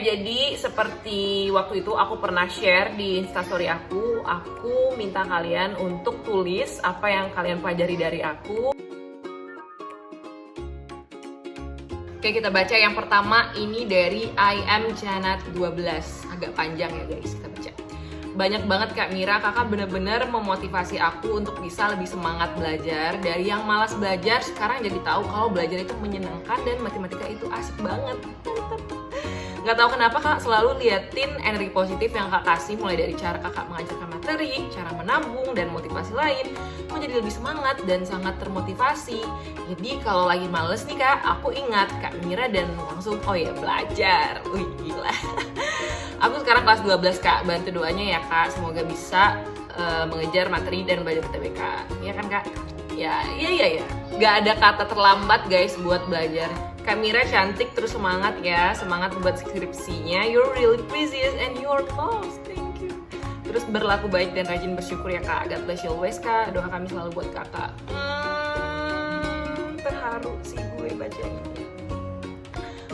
jadi seperti waktu itu aku pernah share di instastory aku minta kalian untuk tulis apa yang kalian pelajari dari aku. Oke, kita baca yang pertama, ini dari I am Janat 12. Agak panjang ya guys, kita baca. Banyak banget Kak Mira, kakak bener-bener memotivasi aku untuk bisa lebih semangat belajar. Dari yang malas belajar, sekarang jadi tahu kalau belajar itu menyenangkan dan matematika itu asik banget. Gak tahu kenapa kak selalu liatin energi positif yang kak kasih, mulai dari cara kakak mengajarkan materi, cara menabung, dan motivasi lain. Aku jadi lebih semangat dan sangat termotivasi. Jadi kalau lagi males nih kak, aku ingat Kak Mira dan langsung oh ya belajar. Wih gila. Aku sekarang kelas 12 kak, bantu doanya ya kak, semoga bisa mengejar materi dan belajar UTBK. Iya kan kak? Ya. Gak ada kata terlambat guys buat belajar. Kak Mira cantik, terus semangat ya, semangat buat skripsinya. You're really precious and you're loved, thank you. Terus berlaku baik dan rajin bersyukur ya kak. God bless you always kak, doa kami selalu buat kakak. Terharu sih gue bacanya.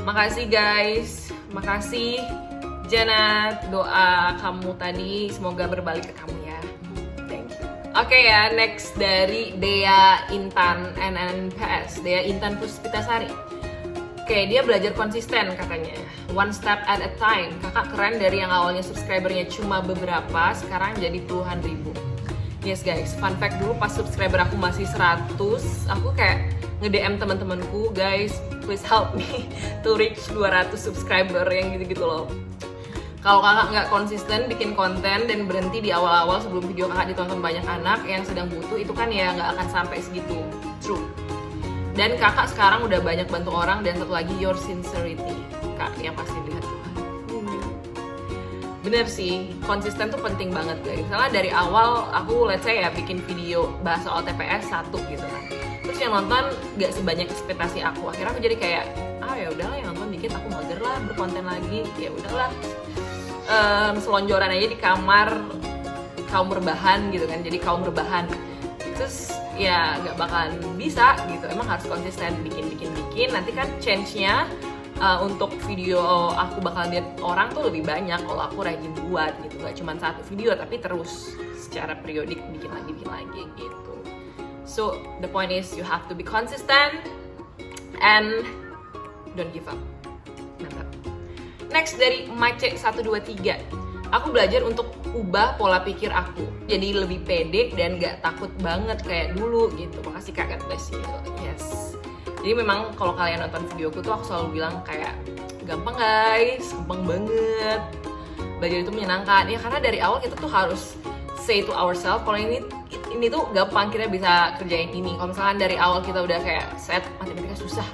Makasih guys, makasih Janat, doa kamu tadi semoga berbalik ke kamu ya. Thank you. Oke ya, next dari Dea Intan NNPS, Dea Intan Puspitasari. Oke, dia belajar konsisten katanya. One step at a time. Kakak keren, dari yang awalnya subscribernya cuma beberapa, sekarang jadi puluhan ribu. Yes guys, fun fact dulu pas subscriber aku masih 100, aku kayak nge-DM teman-temanku, guys, please help me to reach 200 subscriber yang gitu-gitu loh. Kalau kakak nggak konsisten bikin konten dan berhenti di awal-awal sebelum video kakak ditonton banyak anak yang sedang butuh, itu kan ya nggak akan sampai segitu. True. Dan kakak sekarang udah banyak bantu orang, dan satu lagi your sincerity kak yang pasti lihat Tuhan. Bener sih, konsisten tuh penting banget guys. Misalnya dari awal aku let's say ya bikin video bahas soal TPS 1 gitu kan, terus yang nonton gak sebanyak ekspektasi aku, akhirnya aku jadi kayak ya udahlah yang nonton dikit, aku mager lah berkonten lagi, ya udahlah selonjoran aja di kamar kaum rebahan gitu kan, jadi kaum rebahan. Terus ya nggak bakalan bisa gitu, emang harus konsisten bikin, nanti kan change-nya untuk video aku bakal lihat orang tuh lebih banyak kalau aku rajin buat gitu, nggak cuma satu video tapi terus secara periodik bikin lagi gitu. So the point is you have to be consistent and don't give up. Mantap. Next dari Mace 123. Aku belajar untuk ubah pola pikir aku, jadi lebih pede dan gak takut banget kayak dulu gitu. Makasih kak, God bless you. Yes. Jadi memang kalau kalian nonton videoku tuh aku selalu bilang kayak gampang guys, gampang banget. Belajar itu menyenangkan. Ya karena dari awal kita tuh harus say to ourselves kalau ini tuh gampang, kita bisa kerjain ini. Kalau misalkan dari awal kita udah kayak set matematika susah,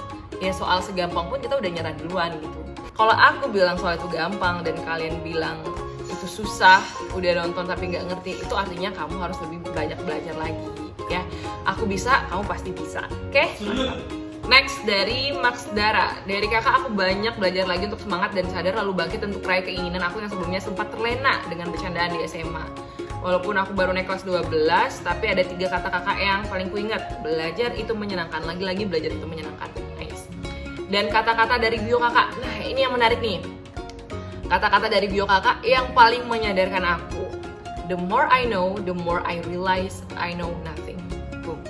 ya soal segampang pun kita udah nyerah duluan gitu. Kalau aku bilang soal itu gampang dan kalian bilang itu susah, udah nonton tapi nggak ngerti, itu artinya kamu harus lebih banyak belajar lagi ya. Aku bisa, kamu pasti bisa. Oke? Next dari Max Dara. Dari kakak, aku banyak belajar lagi untuk semangat dan sadar lalu bangkit untuk meraih keinginan aku yang sebelumnya sempat terlena dengan bercandaan di SMA. Walaupun aku baru naik kelas 12, tapi ada 3 kata kakak yang paling kuingat. Belajar itu menyenangkan, lagi-lagi belajar itu menyenangkan. Nice. Dan kata-kata dari bio kakak, nah ini yang menarik nih. Kata-kata dari bio kakak yang paling menyadarkan aku. The more I know, the more I realize I know nothing. Boom.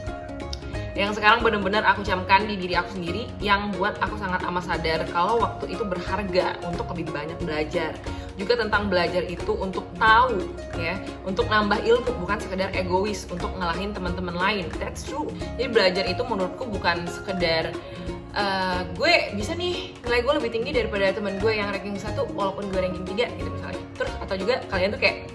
Yang sekarang benar-benar aku camkan di diri aku sendiri, yang buat aku sangat amat sadar kalau waktu itu berharga untuk lebih banyak belajar. Juga tentang belajar itu untuk tahu ya, untuk nambah ilmu, bukan sekedar egois untuk ngalahin teman-teman lain. That's true. Jadi belajar itu menurutku bukan sekedar gue bisa nih nilai gue lebih tinggi daripada teman gue yang ranking 1 walaupun gue ranking 3 gitu misalnya. Terus atau juga kalian tuh kayak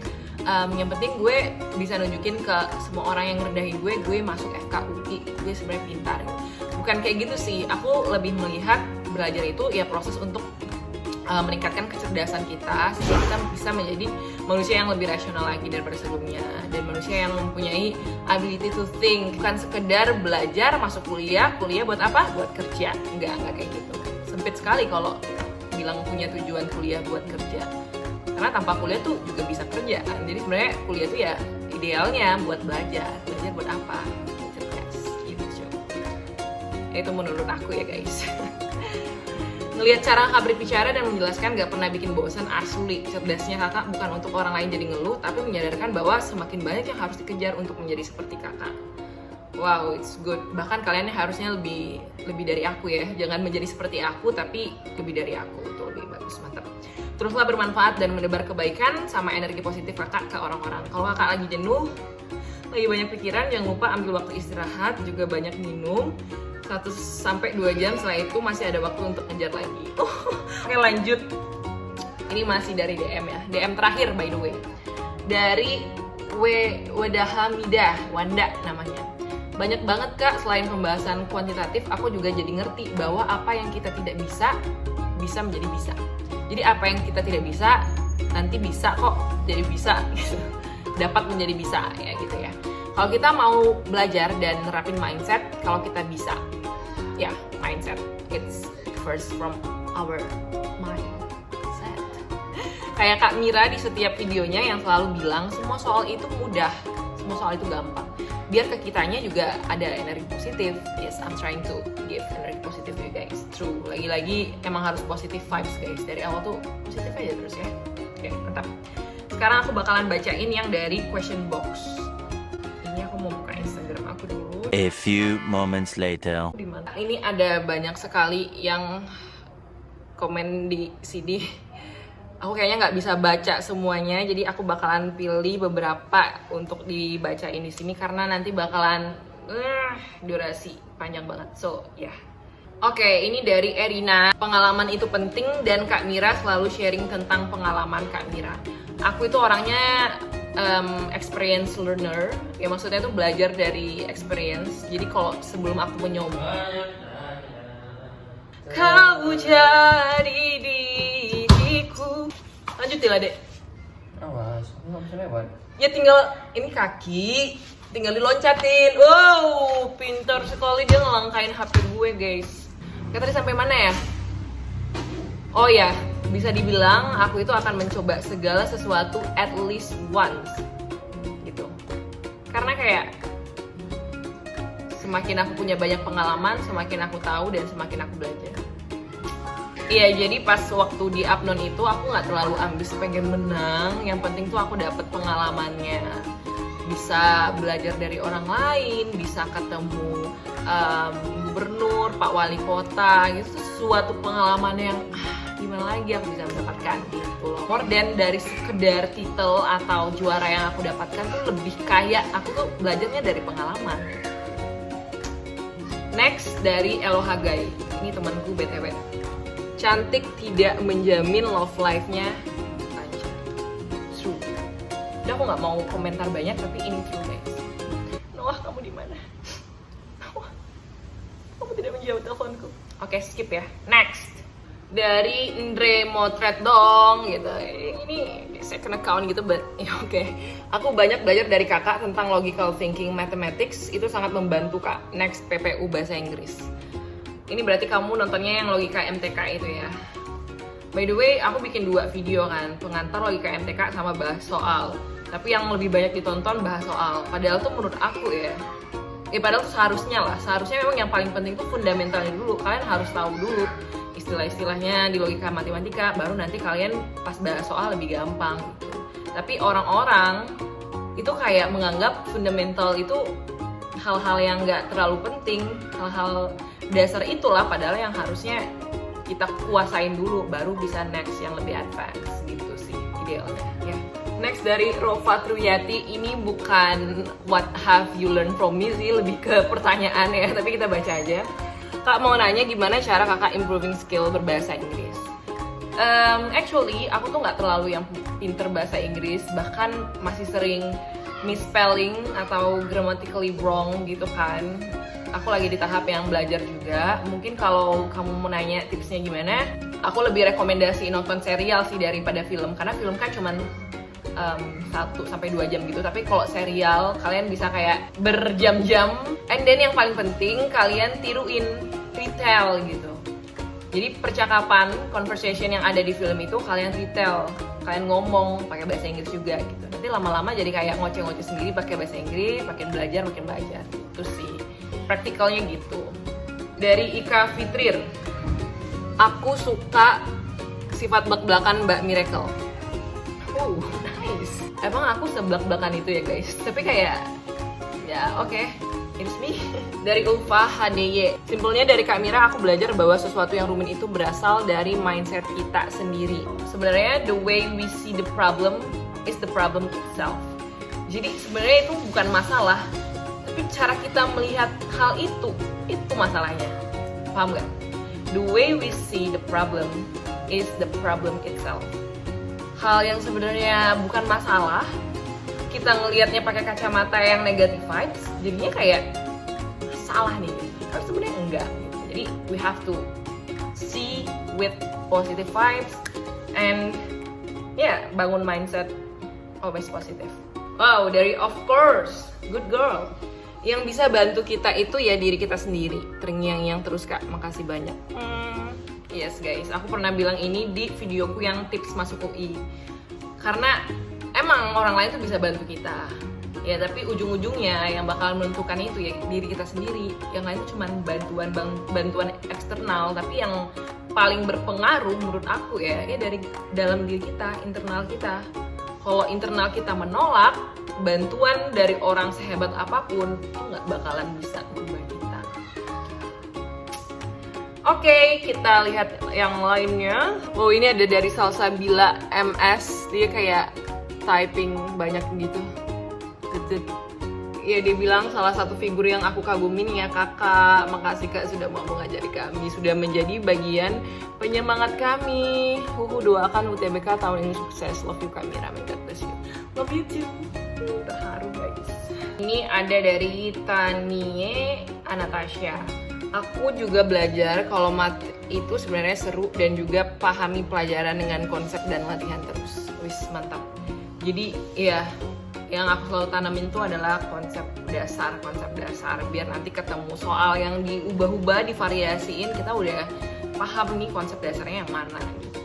yang penting gue bisa nunjukin ke semua orang yang rendahin gue masuk FK UI, gue sebenarnya pintar gitu. Bukan kayak gitu sih, aku lebih melihat belajar itu ya proses untuk meningkatkan kecerdasan kita sehingga kita bisa menjadi manusia yang lebih rasional lagi daripada sebelumnya, dan manusia yang mempunyai ability to think, bukan sekedar belajar masuk kuliah buat apa? Buat kerja. Enggak kayak gitu. Sempit sekali kalau bilang punya tujuan kuliah buat kerja, karena tanpa kuliah tuh juga bisa kerja kan. Jadi sebenarnya kuliah tuh ya idealnya buat belajar buat apa? Cerdas gitu. Itu menurut aku ya guys. Ngelihat cara kakak berbicara dan menjelaskan gak pernah bikin bosan, asli. Cerdasnya kakak bukan untuk orang lain jadi ngeluh, tapi menyadarkan bahwa semakin banyak yang harus dikejar untuk menjadi seperti kakak. Wow, it's good. Bahkan kalian harusnya lebih dari aku ya. Jangan menjadi seperti aku, tapi lebih dari aku. Itu lebih bagus, mantap. Teruslah bermanfaat dan menebar kebaikan sama energi positif kakak ke orang-orang. Kalau kakak lagi jenuh, lagi banyak pikiran, jangan lupa ambil waktu istirahat, juga banyak minum. 1-2 jam setelah itu masih ada waktu untuk ngejar lagi. Oke, lanjut. Ini masih dari DM ya. DM terakhir by the way. Dari Wadahamidah, Wanda namanya. Banyak banget kak, selain pembahasan kuantitatif, aku juga jadi ngerti bahwa apa yang kita tidak bisa menjadi bisa. Jadi apa yang kita tidak bisa, nanti bisa kok jadi bisa gitu. Dapat menjadi bisa ya gitu ya. Kalau kita mau belajar dan nerapin mindset, kalau kita bisa, ya mindset, it's first from our mindset. Kayak Kak Mira di setiap videonya yang selalu bilang semua soal itu mudah, semua soal itu gampang. Biar ke kitanya juga ada energi positif. Yes, I'm trying to give energi positif to you guys. True, lagi-lagi emang harus positive vibes guys. Dari awal tuh positif aja terus ya. Oke, mantap. Sekarang aku bakalan bacain yang dari question box. Aku mau buka Instagram aku dulu. A few moments later. Dimana? Ini ada banyak sekali yang komen di sini. Aku kayaknya nggak bisa baca semuanya, jadi aku bakalan pilih beberapa untuk dibacain di sini karena nanti bakalan durasi panjang banget. So ya. Yeah. Oke, ini dari Erina. Pengalaman itu penting dan Kak Mira selalu sharing tentang pengalaman Kak Mira. Aku itu orangnya experience learner, ya maksudnya tuh belajar dari experience. Jadi kalau sebelum aku menyoba, kau jadi diriku. Lanjutin lah dek. Awas, nggak bisa lewat. Ya tinggal ini kaki, tinggal diloncatin. Wow, pintar sekali dia ngelangkain HP gue guys. Kita tadi sampai mana ya? Oh ya. Bisa dibilang aku itu akan mencoba segala sesuatu at least once gitu. Karena kayak semakin aku punya banyak pengalaman, semakin aku tahu dan semakin aku belajar. Iya, jadi pas waktu di Apnon itu aku nggak terlalu ambis pengen menang. Yang penting tuh aku dapet pengalamannya, bisa belajar dari orang lain, bisa ketemu gubernur, Pak Wali Kota gitu. Suatu pengalaman yang gimana lagi aku bisa mendapatkan gitu loh. More than dari sekedar titel atau juara yang aku dapatkan tuh lebih kayak aku tuh belajarnya dari pengalaman. Next dari Elohagai. Ini temanku BTW. Cantik tidak menjamin love life-nya lancar. True. Udah aku nggak mau komentar banyak tapi ini true guys. Noah, kamu di mana? Noah, kamu tidak menjawab teleponku. Oke, skip ya. Next. Dari Indre Motret dong gitu. Ini second account gitu, but ya oke. Aku banyak belajar dari kakak tentang logical thinking mathematics, itu sangat membantu kak. Next, PPU bahasa Inggris. Ini berarti kamu nontonnya yang logika MTK itu ya. By the way, aku bikin 2 video kan, pengantar logika MTK sama bahas soal. Tapi yang lebih banyak ditonton bahas soal. Padahal tuh menurut aku ya, padahal tuh seharusnya memang yang paling penting tuh fundamentalnya dulu. Kalian harus tahu dulu istilah-istilahnya di logika matematika, baru nanti kalian pas bahas soal lebih gampang gitu. Tapi orang-orang itu kayak menganggap fundamental itu hal-hal yang nggak terlalu penting, hal-hal dasar itulah padahal yang harusnya kita kuasain dulu baru bisa next yang lebih advance gitu sih idealnya ya. Next dari Rova Truyati, ini bukan what have you learned from me sih, lebih ke pertanyaan ya, tapi kita baca aja. Kak mau nanya gimana cara kakak improving skill berbahasa Inggris? Actually, aku tuh nggak terlalu yang pinter bahasa Inggris, bahkan masih sering misspelling atau grammatically wrong gitu kan. Aku lagi di tahap yang belajar juga. Mungkin kalau kamu mau nanya tipsnya gimana, aku lebih rekomendasi nonton serial sih daripada film, karena film kan cuman 1-2 jam gitu, tapi kalau serial kalian bisa kayak berjam-jam. And then yang paling penting kalian tiruin, retell gitu. Jadi percakapan, conversation yang ada di film itu kalian retell, kalian ngomong pakai bahasa Inggris juga gitu. Nanti lama-lama jadi kayak ngoceh-ngoceh sendiri pakai bahasa Inggris, makin belajar. Itu sih praktikalnya gitu. Dari Ika Fitrir, Aku suka sifat belak-belakan Mbak Miracle. Oh, nice. Emang aku sebelak-belakan itu ya guys. Tapi kayak, ya oke, it's me. Dari Ulfa HDY. Simpelnya dari Kak Mira aku belajar bahwa sesuatu yang rumit itu berasal dari mindset kita sendiri. Sebenarnya the way we see the problem is the problem itself. Jadi sebenarnya itu bukan masalah, tapi cara kita melihat hal itu masalahnya. Paham gak? The way we see the problem is the problem itself. Hal yang sebenarnya bukan masalah, kita ngelihatnya pakai kacamata yang negative vibes, jadinya kayak salah nih. Tapi sebenarnya enggak. Jadi we have to see with positive vibes and bangun mindset always positive. Wow, dari of course, good girl. Yang bisa bantu kita itu ya diri kita sendiri. Terngiang-ngiang terus Kak, makasih banyak. Yes guys, aku pernah bilang ini di videoku yang tips masuk UI. Karena emang orang lain tuh bisa bantu kita. Ya tapi ujung-ujungnya yang bakal menentukan itu ya diri kita sendiri. Yang lain tuh cuma bantuan eksternal, tapi yang paling berpengaruh menurut aku ya dari dalam diri kita, internal kita. Kalau internal kita menolak, bantuan dari orang sehebat apapun itu nggak bakalan bisa berubah kita. Oke, kita lihat yang lainnya. Oh, ini ada dari Salsabila MS. Dia kayak typing banyak gitu. Ya, dia bilang salah satu figur yang aku kagumin ya kakak. Makasih kak sudah mau mengajari kami, sudah menjadi bagian penyemangat kami. Doakan UTBK tahun ini sukses. Love you Kak Mira, God bless you. Love you too. Terharu guys. Ini ada dari Tanie Anastasia. Aku juga belajar kalau mat itu sebenarnya seru dan juga pahami pelajaran dengan konsep dan latihan terus. Wis mantap. Jadi ya yang aku selalu tanamin itu adalah konsep dasar biar nanti ketemu soal yang diubah-ubah, divariasiin, kita udah paham nih konsep dasarnya yang mana gitu.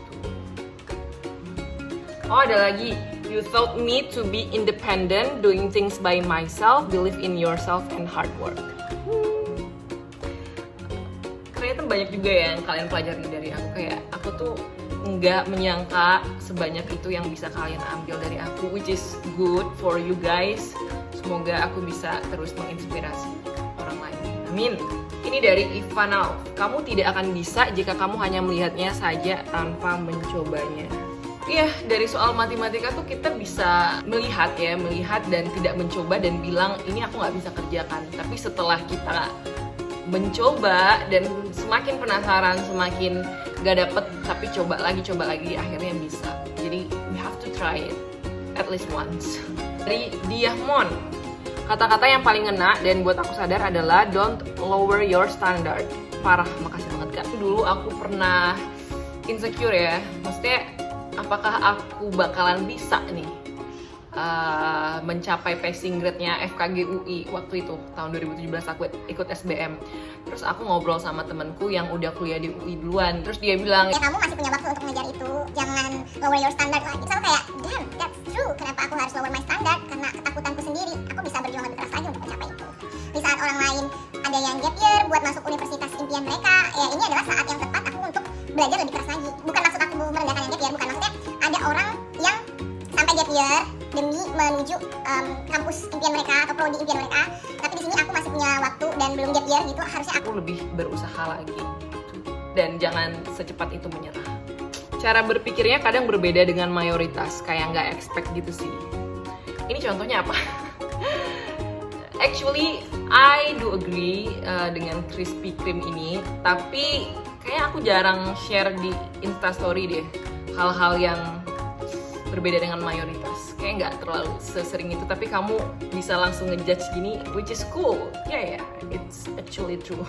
Oh, ada lagi, you taught me to be independent, doing things by myself, believe in yourself and hard work. Ternyata banyak juga ya yang kalian pelajari dari aku. Kayak aku tuh nggak menyangka sebanyak itu yang bisa kalian ambil dari aku, which is good for you guys. Semoga aku bisa terus menginspirasi orang lain. Amin. Ini dari Ivanov. Kamu tidak akan bisa jika kamu hanya melihatnya saja tanpa mencobanya. Iya, dari soal matematika tuh kita bisa melihat dan tidak mencoba dan bilang ini aku nggak bisa kerjakan. Tapi setelah kita mencoba dan semakin penasaran, semakin gak dapet, tapi coba lagi akhirnya bisa. Jadi we have to try it at least once. Dari Diahmon, kata-kata yang paling ngena dan buat aku sadar adalah don't lower your standard. Parah, makasih banget kak. Dulu aku pernah insecure ya, maksudnya apakah aku bakalan bisa nih mencapai passing grade-nya FKG UI waktu itu tahun 2017 aku ikut SBM. Terus aku ngobrol sama temenku yang udah kuliah di UI duluan. Terus dia bilang, ya kamu masih punya waktu untuk mengejar itu, jangan lower your standard lah. Itu aku kayak, damn, that's true. Kenapa aku harus lower my standard? Karena ketakutanku sendiri. Aku bisa berjuang lebih keras lagi untuk mencapai itu. Di saat orang lain ada yang gap year buat masuk universitas impian mereka, ya ini adalah saat yang tepat aku untuk belajar lebih keras lagi. Bukan maksud aku merendahkan yang gap year, bukan, maksudnya ada orang yang sampai gap year demi menuju kampus impian mereka atau prodi impian mereka, tapi di sini aku masih punya waktu dan belum gap year gitu, harusnya aku lebih berusaha lagi dan jangan secepat itu menyerah. Cara berpikirnya kadang berbeda dengan mayoritas, kayak nggak expect gitu sih. Ini contohnya apa? Actually, I do agree dengan Krispy Kreme ini, tapi kayak aku jarang share di Instastory deh hal-hal yang berbeda dengan mayoritas. Kayak nggak terlalu sesering itu, tapi kamu bisa langsung ngejudge gini, which is cool. Yeah, it's actually true.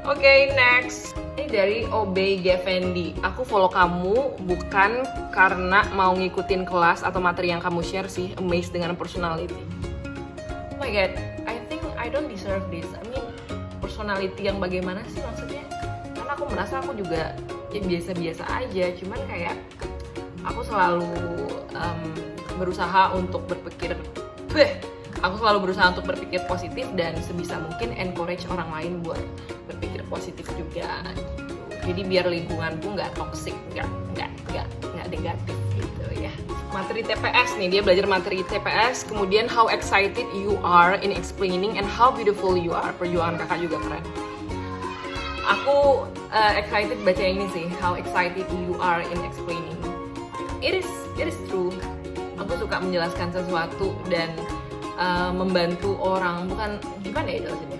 Oke, next. Ini dari Obey Geffendi. Aku follow kamu bukan karena mau ngikutin kelas atau materi yang kamu share sih, amazed dengan personality. Oh my god, I think I don't deserve this. I mean, personality yang bagaimana sih maksudnya? Karena aku merasa aku juga ya biasa-biasa aja, cuman kayak aku selalu berusaha untuk berpikir positif dan sebisa mungkin encourage orang lain buat berpikir positif juga gitu. Jadi biar lingkungan tuh nggak toxic, nggak negatif gitu ya. Materi TPS nih, dia belajar materi TPS, kemudian how excited you are in explaining and how beautiful you are. Perjuangan kakak juga keren. Aku excited baca ini sih, how excited you are in explaining. It is true. Aku suka menjelaskan sesuatu dan membantu orang, bukan gimana ya jelasinnya.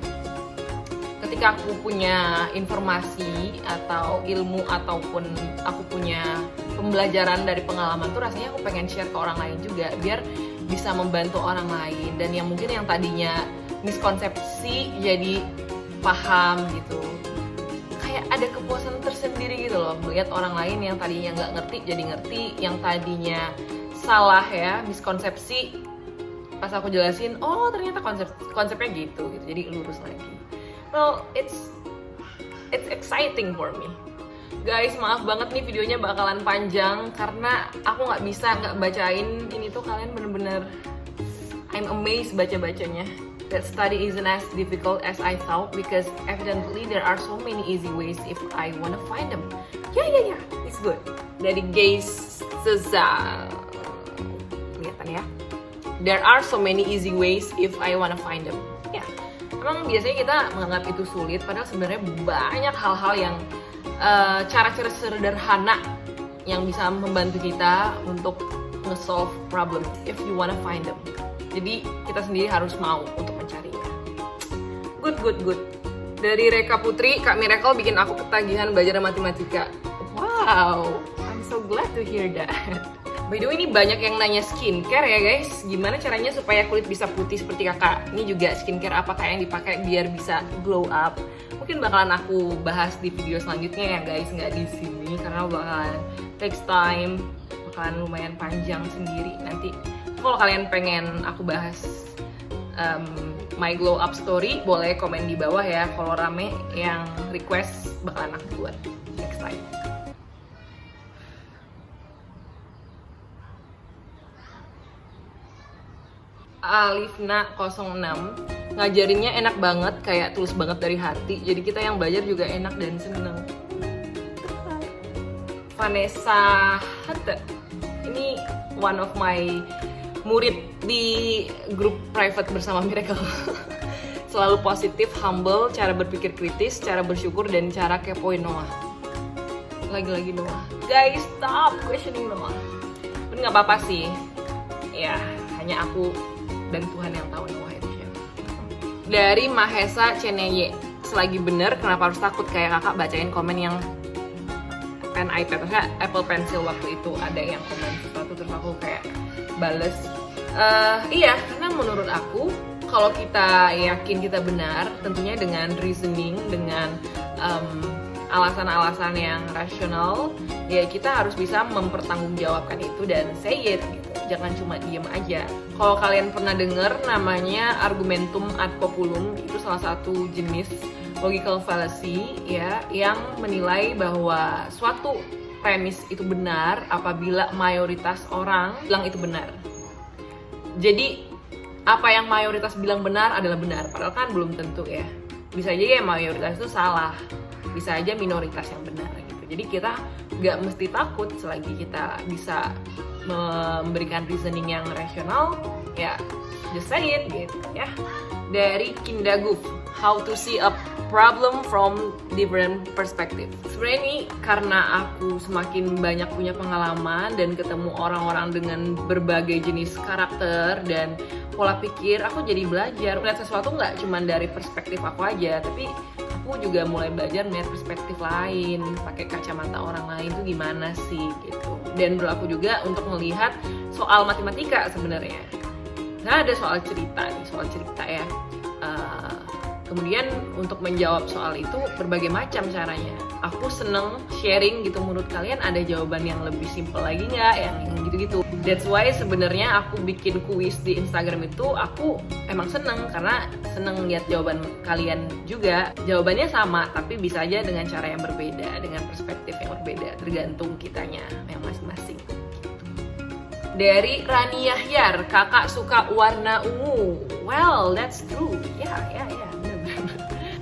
Ketika aku punya informasi atau ilmu ataupun aku punya pembelajaran dari pengalaman tuh rasanya aku pengen share ke orang lain juga biar bisa membantu orang lain, dan yang mungkin yang tadinya miskonsepsi jadi paham gitu. Kayak ada kepuasan tersendiri gitu loh melihat orang lain yang tadinya nggak ngerti jadi ngerti, yang tadinya salah ya, miskonsepsi, pas aku jelasin oh ternyata konsepnya gitu jadi lurus lagi. Well, it's exciting for me. Guys, maaf banget nih videonya bakalan panjang karena aku nggak bacain ini tuh, kalian bener-bener I'm amazed baca-bacanya. That study isn't as difficult as I thought because evidently there are so many easy ways if I wanna find them. Yeah, it's good. Dari Gaze Sezal, kelihatan ya. There are so many easy ways if I wanna find them. Ya, emang biasanya kita menganggap itu sulit, padahal sebenarnya banyak hal-hal yang cara-cara sederhana yang bisa membantu kita untuk nge-solve problem if you wanna find them. Jadi kita sendiri harus mau untuk mencarinya. Good. Dari Reka Putri, Kak Miracle bikin aku ketagihan belajar matematika. Wow, I'm so glad to hear that. By the way, ini banyak yang nanya skincare ya guys. Gimana caranya supaya kulit bisa putih seperti kakak? Ini juga skincare apakah yang dipakai biar bisa glow up? Mungkin bakalan aku bahas di video selanjutnya ya guys, nggak di sini karena bakalan takes time, bakalan lumayan panjang sendiri nanti. Kalau kalian pengen aku bahas my glow up story, boleh komen di bawah ya. Kalau rame yang request bakalan aku buat next time. Alifna 06, ngajarinnya enak banget, kayak tulus banget dari hati. Jadi kita yang belajar juga enak dan seneng. Vanessa Hatte, ini one of my murid di grup private bersama Miracle. Selalu positif, humble, cara berpikir kritis, cara bersyukur, dan cara kepoin Noah. Lagi-lagi Noah. Guys, stop questioning Noah. Tapi nggak apa-apa sih. Ya, hanya aku dan Tuhan yang tahu Noah itu siapa. Dari Mahesa Ceneye, selagi bener kenapa harus takut, kayak kakak bacain komen yang pen iPad, maksudnya Apple Pencil waktu itu ada yang komen sesuatu terus aku kayak bales. Iya, karena menurut aku kalau kita yakin kita benar, tentunya dengan reasoning, dengan alasan-alasan yang rasional, ya kita harus bisa mempertanggungjawabkan itu dan say it gitu. Jangan cuma diem aja. Kalau kalian pernah dengar namanya argumentum ad populum, itu salah satu jenis logical fallacy ya, yang menilai bahwa suatu premis itu benar apabila mayoritas orang bilang itu benar. Jadi apa yang mayoritas bilang benar adalah benar, padahal kan belum tentu ya. Bisa aja ya mayoritas itu salah, bisa aja minoritas yang benar gitu. Jadi kita nggak mesti takut selagi kita bisa memberikan reasoning yang rasional, ya just say it gitu ya. Dari Kindaguf, how to see a problem from different perspective. Sebenarnya ini karena aku semakin banyak punya pengalaman dan ketemu orang-orang dengan berbagai jenis karakter dan pola pikir, aku jadi belajar melihat sesuatu nggak cuma dari perspektif aku aja, tapi aku juga mulai belajar melihat perspektif lain, pakai kacamata orang lain tuh gimana sih gitu. Dan berlaku juga untuk melihat soal matematika sebenarnya. Nah, ada soal cerita ya. Kemudian untuk menjawab soal itu berbagai macam caranya. Aku seneng sharing gitu, menurut kalian ada jawaban yang lebih simple lagi nggak, yang gitu-gitu. That's why sebenarnya aku bikin kuis di Instagram itu, aku emang seneng karena seneng lihat jawaban kalian juga. Jawabannya sama, tapi bisa aja dengan cara yang berbeda, dengan perspektif yang berbeda, tergantung kitanya yang masing-masing. Dari Rani Yahyar, kakak suka warna ungu. Well, that's true. Ya, benar-benar.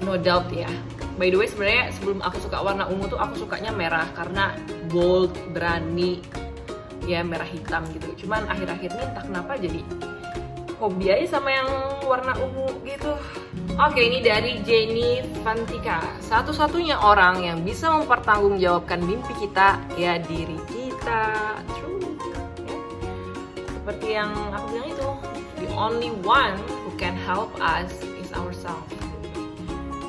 No doubt ya. By the way, sebenarnya sebelum aku suka warna ungu tuh aku sukanya merah karena bold, berani, ya merah hitam gitu. Cuman akhir-akhir ini entah kenapa jadi hobi aja sama yang warna ungu gitu. Oke, ini dari Jenny Fantika. Satu-satunya orang yang bisa mempertanggungjawabkan mimpi kita ya diri kita. True. Ya. Seperti yang aku bilang itu, the only one who can help us is ourselves.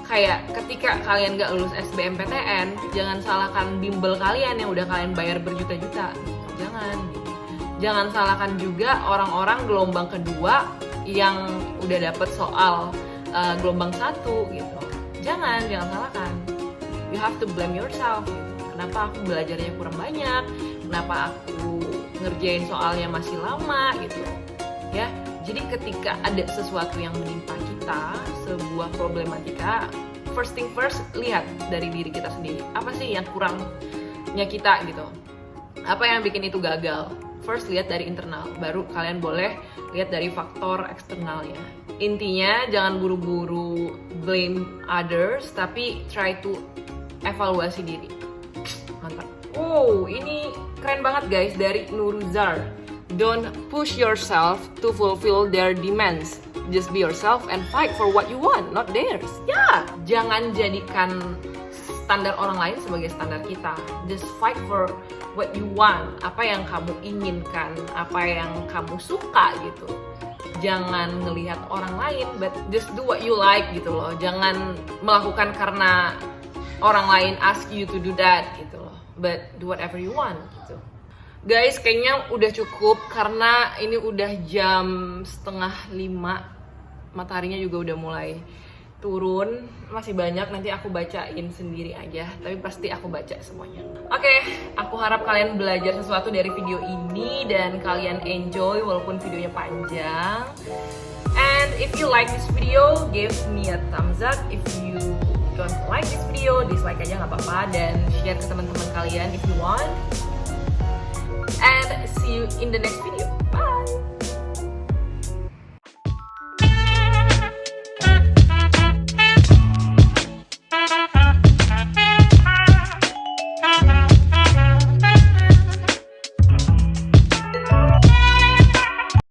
Kayak ketika kalian gak lulus SBMPTN, jangan salahkan bimbel kalian yang udah kalian bayar berjuta-juta. Jangan salahkan juga orang-orang gelombang kedua yang udah dapet soal gelombang 1 gitu. Jangan salahkan. You have to blame yourself gitu. Kenapa aku belajarnya kurang banyak? Kenapa aku ngerjain soalnya masih lama gitu. Ya, jadi ketika ada sesuatu yang menimpa kita, sebuah problematika, first thing first, lihat dari diri kita sendiri. Apa sih yang kurangnya kita gitu? Apa yang bikin itu gagal? First lihat dari internal, baru kalian boleh lihat dari faktor eksternalnya. Intinya jangan buru-buru blame others, tapi try to evaluasi diri. Mantap. Wow, ini keren banget guys dari Nuruzar. Don't push yourself to fulfill their demands. Just be yourself and fight for what you want, not theirs. Ya, jangan jadikan standar orang lain sebagai standar kita. Just fight for what you want, apa yang kamu inginkan, apa yang kamu suka gitu. Jangan ngelihat orang lain, but just do what you like gitu loh. Jangan melakukan karena orang lain ask you to do that gitu loh. But do whatever you want gitu. Guys, kayaknya udah cukup karena ini udah jam 4:30. Mataharinya juga udah mulai turun. Masih banyak, nanti aku bacain sendiri aja, tapi pasti aku baca semuanya. Oke, aku harap kalian belajar sesuatu dari video ini dan kalian enjoy walaupun videonya panjang. And if you like this video, give me a thumbs up. If you don't like this video, dislike aja nggak apa-apa, dan share ke teman-teman kalian if you want. And see you in the next video. Bye!